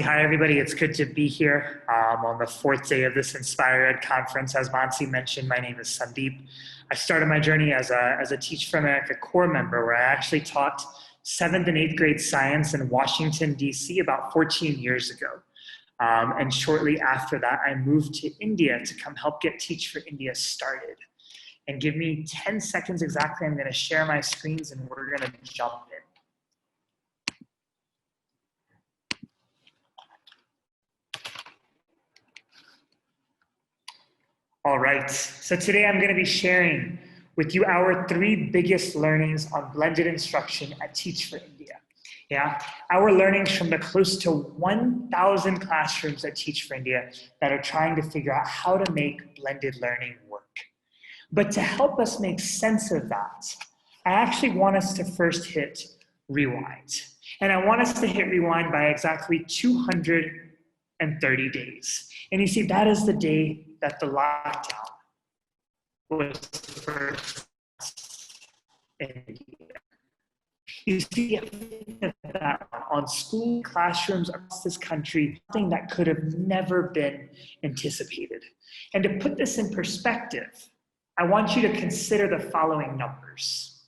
Hi, everybody. It's good to be here on the fourth day of this Inspire Ed conference. As Mansi mentioned, my name is Sandeep. I started my journey as a Teach for America core member, where I actually taught 7th and 8th grade science in Washington, D.C. about 14 years ago. And shortly after that, I moved to India to come help get Teach for India started. And give me 10 seconds exactly. I'm going to share my screens and we're going to jump in. All right, so today I'm going to be sharing with you our 3 biggest learnings on blended instruction at Teach for India. Yeah, our learnings from the close to 1,000 classrooms at Teach for India that are trying to figure out how to make blended learning work. But to help us make sense of that, I actually want us to first hit rewind. And I want us to hit rewind by exactly 230 days. And you see, that is the day that the lockdown was first in India. You see, that on school classrooms across this country, something that could have never been anticipated. And to put this in perspective, I want you to consider the following numbers.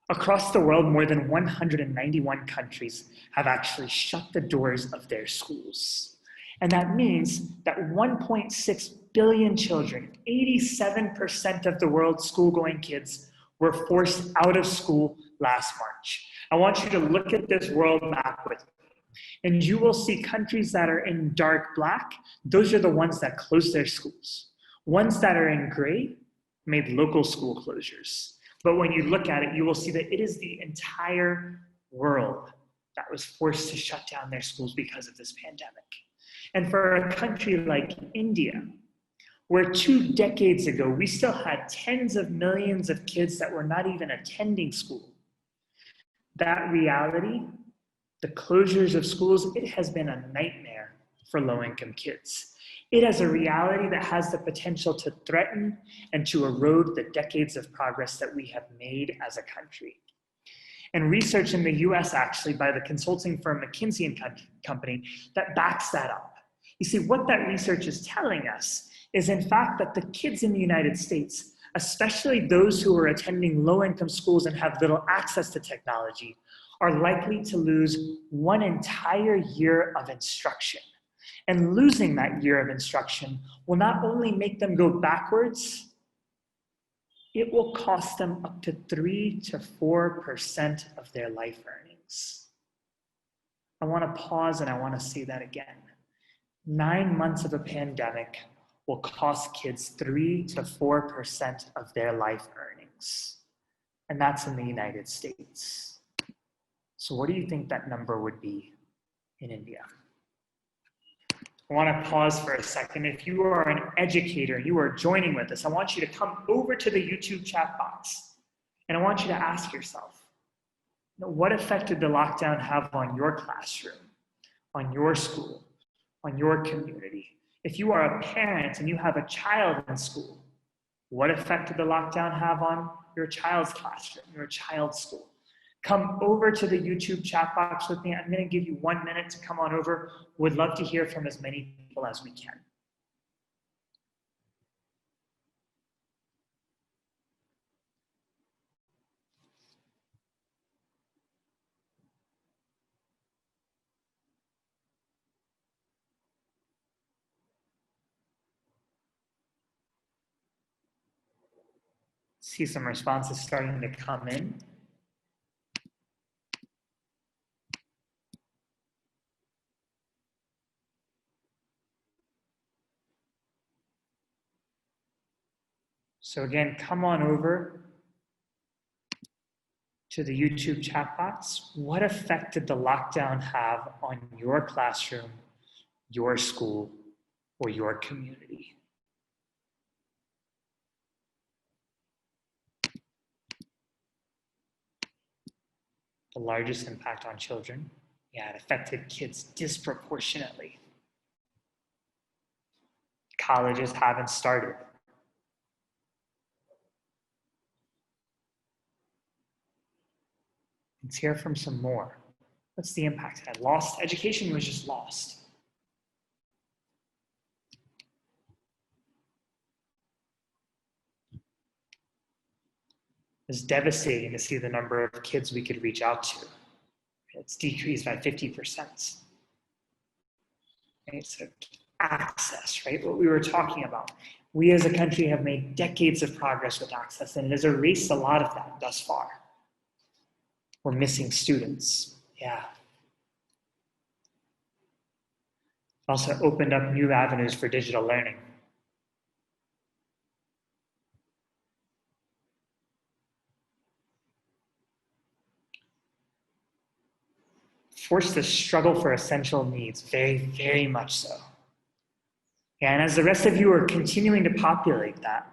Across the world, more than 191 countries have actually shut the doors of their schools. And that means that 1.6 billion children, 87% of the world's school-going kids, were forced out of school last March. I want you to look at this world map with me. And you will see countries that are in dark black, those are the ones that closed their schools. Ones that are in gray made local school closures. But when you look at it, you will see that it is the entire world that was forced to shut down their schools because of this pandemic. And for a country like India, where 2 decades ago, we still had tens of millions of kids that were not even attending school, that reality, the closures of schools, it has been a nightmare for low-income kids. It has a reality that has the potential to threaten and to erode the decades of progress that we have made as a country. And research in the US, actually, by the consulting firm McKinsey & Company, that backs that up. You see, what that research is telling us is, in fact, that the kids in the United States, especially those who are attending low-income schools and have little access to technology, are likely to lose 1 entire year of instruction. And losing that year of instruction will not only make them go backwards, it will cost them up to 3 to 4% of their life earnings. I want to pause and I want to say that again. 9 months of a pandemic will cost kids 3 to 4% of their life earnings. And that's in the United States. So what do you think that number would be in India? I want to pause for a second. If you are an educator, you are joining with us, I want you to come over to the YouTube chat box. And I want you to ask yourself, what effect did the lockdown have on your classroom, on your school, on your community? If you are a parent and you have a child in school, what effect did the lockdown have on your child's classroom, your child's school? Come over to the YouTube chat box with me. I'm going to give you 1 minute to come on over. Would love to hear from as many people as we can. See some responses starting to come in. So again, come on over to the YouTube chat box. What effect did the lockdown have on your classroom, your school, or your community? The largest impact on children. Yeah, it affected kids disproportionately. Colleges haven't started. Let's hear from some more. What's the impact? I lost education, was just lost. It's devastating to see the number of kids we could reach out to. It's decreased by 50%. Right? So access, right? What we were talking about. We as a country have made decades of progress with access, and it has erased a lot of that thus far. We're missing students. Yeah. Also opened up new avenues for digital learning. Forced to struggle for essential needs, very, very much so. And as the rest of you are continuing to populate that,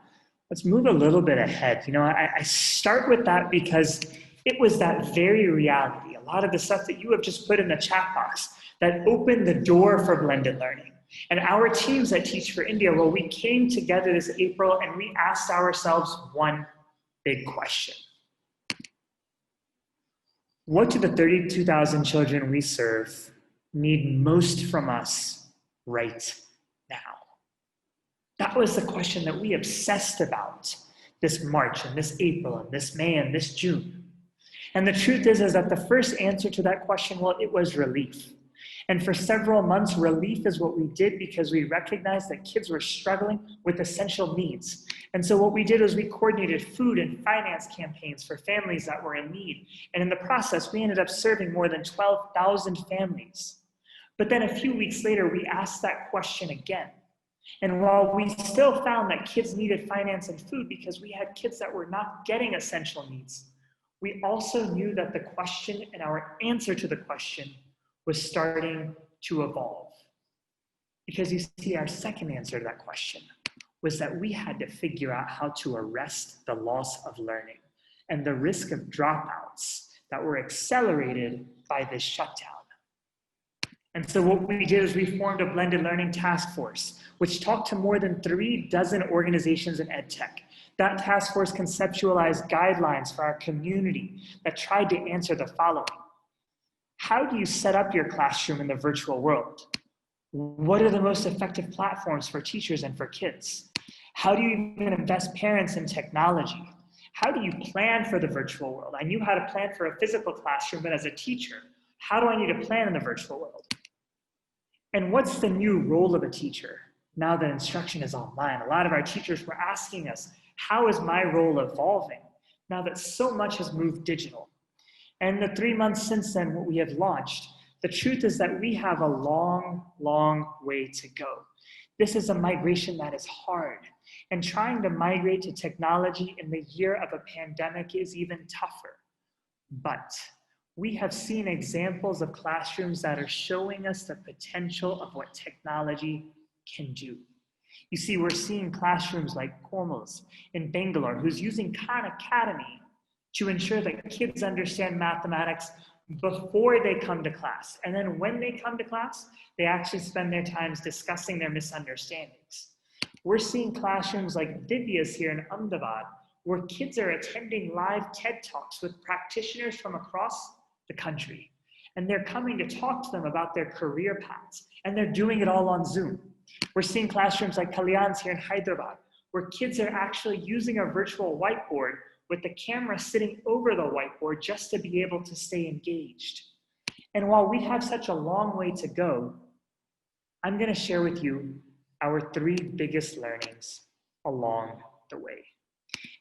let's move a little bit ahead. You know, I start with that because it was that very reality, a lot of the stuff that you have just put in the chat box, that opened the door for blended learning. And our teams at Teach for India, well, we came together this April and we asked ourselves one big question. What do the 32,000 children we serve need most from us right now? That was the question that we obsessed about this March and this April and this May and this June. And the truth is that the first answer to that question, well, it was relief. And for several months, relief is what we did because we recognized that kids were struggling with essential needs. And so what we did was we coordinated food and finance campaigns for families that were in need. And in the process, we ended up serving more than 12,000 families. But then a few weeks later, we asked that question again. And while we still found that kids needed finance and food because we had kids that were not getting essential needs, we also knew that the question and our answer to the question was starting to evolve. Because you see, our second answer to that question was that we had to figure out how to arrest the loss of learning and the risk of dropouts that were accelerated by this shutdown. And so what we did is we formed a blended learning task force, which talked to more than 36 organizations in EdTech. That task force conceptualized guidelines for our community that tried to answer the following. How do you set up your classroom in the virtual world? What are the most effective platforms for teachers and for kids? How do you even invest parents in technology? How do you plan for the virtual world? I knew how to plan for a physical classroom, but as a teacher, how do I need to plan in the virtual world? And what's the new role of a teacher now that instruction is online? A lot of our teachers were asking us, how is my role evolving now that so much has moved digital? And the 3 months since then, what we have launched, the truth is that we have a long, long way to go. This is a migration that is hard. And trying to migrate to technology in the year of a pandemic is even tougher. But we have seen examples of classrooms that are showing us the potential of what technology can do. You see, we're seeing classrooms like Cornwall's in Bangalore, who's using Khan Academy to ensure that kids understand mathematics before they come to class. And then when they come to class, they actually spend their times discussing their misunderstandings. We're seeing classrooms like Divya's here in Ahmedabad, where kids are attending live TED Talks with practitioners from across the country. And they're coming to talk to them about their career paths. And they're doing it all on Zoom. We're seeing classrooms like Kalyan's here in Hyderabad, where kids are actually using a virtual whiteboard with the camera sitting over the whiteboard just to be able to stay engaged. And while we have such a long way to go, I'm going to share with you our 3 biggest learnings along the way.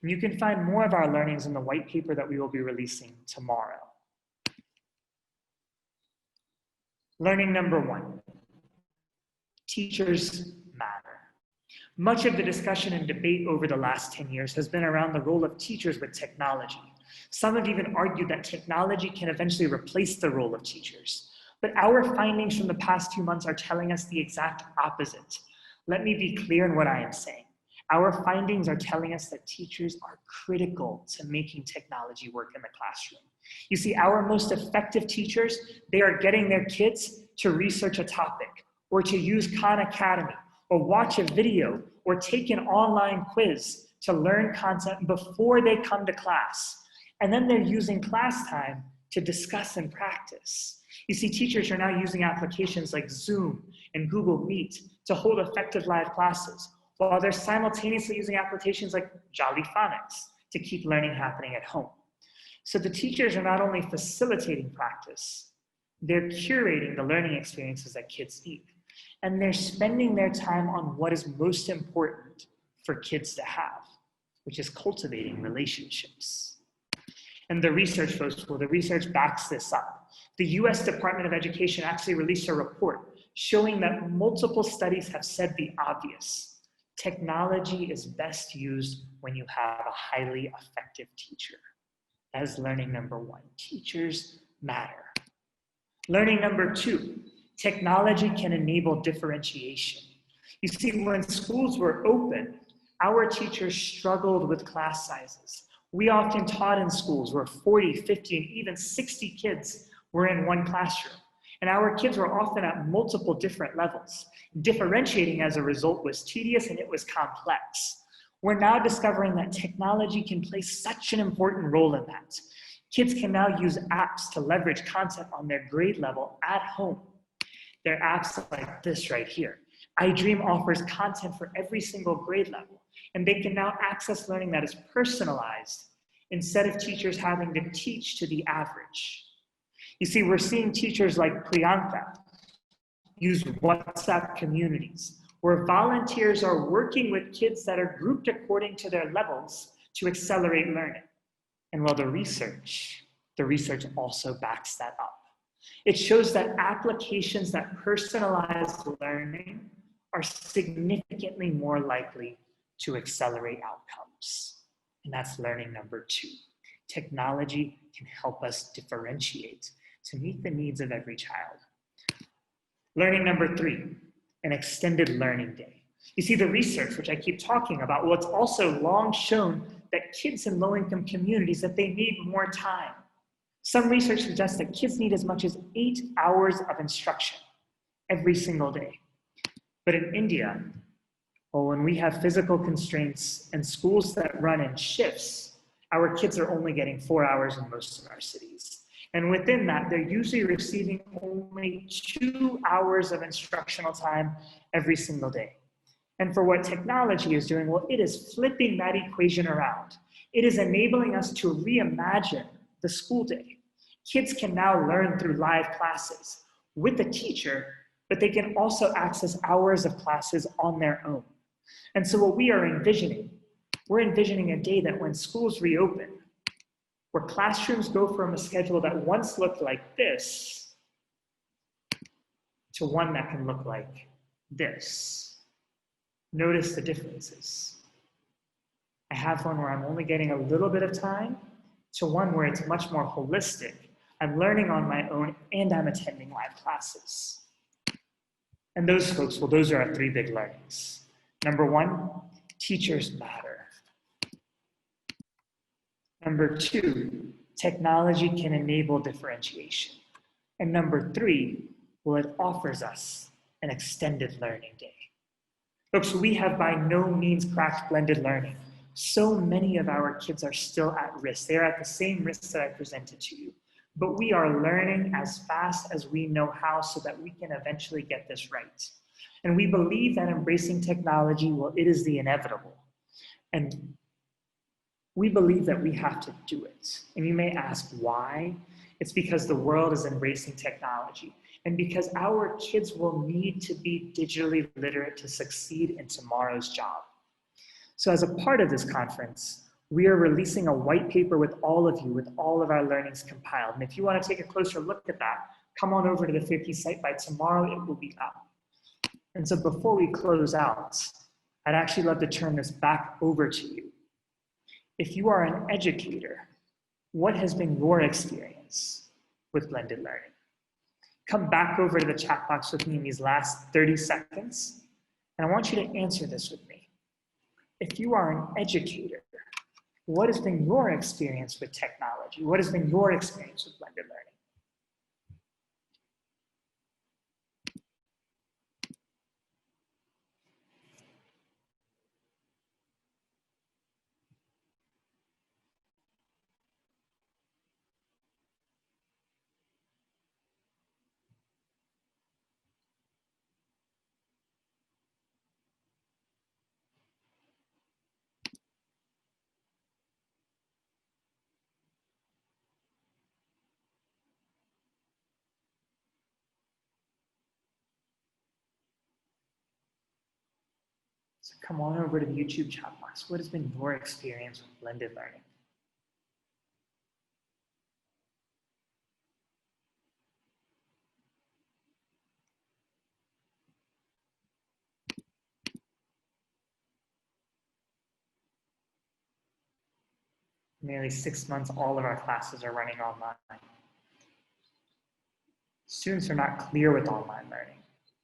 And you can find more of our learnings in the white paper that we will be releasing tomorrow. Learning number 1, teachers matter. Much of the discussion and debate over the last 10 years has been around the role of teachers with technology. Some have even argued that technology can eventually replace the role of teachers. But our findings from the past 2 months are telling us the exact opposite. Let me be clear in what I am saying. Our findings are telling us that teachers are critical to making technology work in the classroom. You see, our most effective teachers, they are getting their kids to research a topic, or to use Khan Academy, or watch a video, or take an online quiz to learn content before they come to class. And then they're using class time to discuss and practice. You see, teachers are now using applications like Zoom and Google Meet to hold effective live classes, while they're simultaneously using applications like Jolly Phonics to keep learning happening at home. So the teachers are not only facilitating practice, they're curating the learning experiences that kids need. And they're spending their time on what is most important for kids to have, which is cultivating relationships. And the research, folks, well, the research backs this up. The US Department of Education actually released a report showing that multiple studies have said the obvious. Technology is best used when you have a highly effective teacher. That is learning number one. Teachers matter. Learning number two, technology can enable differentiation. You see, when schools were open, our teachers struggled with class sizes. We often taught in schools where 40, 50, and even 60 kids were in one classroom. And our kids were often at multiple different levels. Differentiating as a result was tedious and it was complex. We're now discovering that technology can play such an important role in that. Kids can now use apps to leverage content on their grade level at home. There are apps like this right here. iDream offers content for every single grade level, and they can now access learning that is personalized instead of teachers having to teach to the average. You see, we're seeing teachers like Priyanka use WhatsApp communities, where volunteers are working with kids that are grouped according to their levels to accelerate learning. And while the research also backs that up. It shows that applications that personalize learning are significantly more likely to accelerate outcomes. And that's learning number two. Technology can help us differentiate to meet the needs of every child. Learning number three, an extended learning day. You see, the research, which I keep talking about, well, it's also long shown that kids in low-income communities, that they need more time. Some research suggests that kids need as much as 8 hours of instruction every single day. But in India, well, when we have physical constraints and schools that run in shifts, our kids are only getting 4 hours in most of our cities. And within that, they're usually receiving only 2 hours of instructional time every single day. And for what technology is doing, well, it is flipping that equation around. It is enabling us to reimagine the school day. Kids can now learn through live classes with a teacher, but they can also access hours of classes on their own. And so what we are envisioning, we're envisioning a day that when schools reopen, where classrooms go from a schedule that once looked like this to one that can look like this. Notice the differences. I have one where I'm only getting a little bit of time to one where it's much more holistic. I'm learning on my own and I'm attending live classes. And those folks, well, those are our three big learnings. Number one, teachers matter. Number two, technology can enable differentiation. And number three, well, it offers us an extended learning day. Folks, we have by no means cracked blended learning. So many of our kids are still at risk. They're at the same risks that I presented to you. But we are learning as fast as we know how so that we can eventually get this right. And we believe that embracing technology, well, it is the inevitable. And we believe that we have to do it. And you may ask why? It's because the world is embracing technology and because our kids will need to be digitally literate to succeed in tomorrow's job. So as a part of this conference, we are releasing a white paper with all of you, with all of our learnings compiled. And if you want to take a closer look at that, come on over to the 50 site. By tomorrow, it will be up. And so before we close out, I'd actually love to turn this back over to you. If you are an educator, what has been your experience with blended learning? Come back over to the chat box with me in these last 30 seconds, and I want you to answer this with me. If you are an educator, what has been your experience with technology? What has been your experience with blended learning? come on over to the YouTube chat box. What has been your experience with blended learning? Nearly 6 months, all of our classes are running online. Students are not clear with online learning.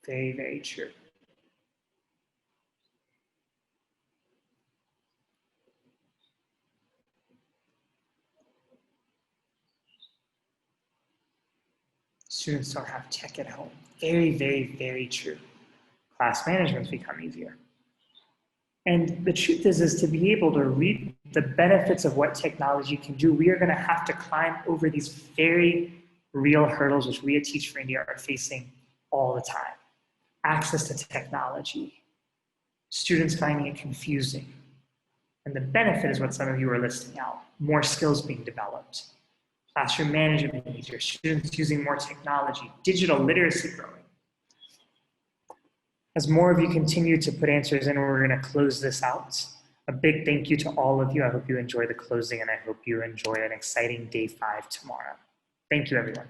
Very, very true. Students don't have tech at home. Very, very, very true. Class management's become easier. And the truth is to be able to reap the benefits of what technology can do, we are going to have to climb over these very real hurdles which we at Teach for India are facing all the time. Access to technology, students finding it confusing. And the benefit is what some of you are listing out, more skills being developed, classroom management being easier, students using more technology, digital literacy growing. As more of you continue to put answers in, we're going to close this out. A big thank you to all of you. I hope you enjoy the closing, and I hope you enjoy an exciting day 5 tomorrow. Thank you, everyone.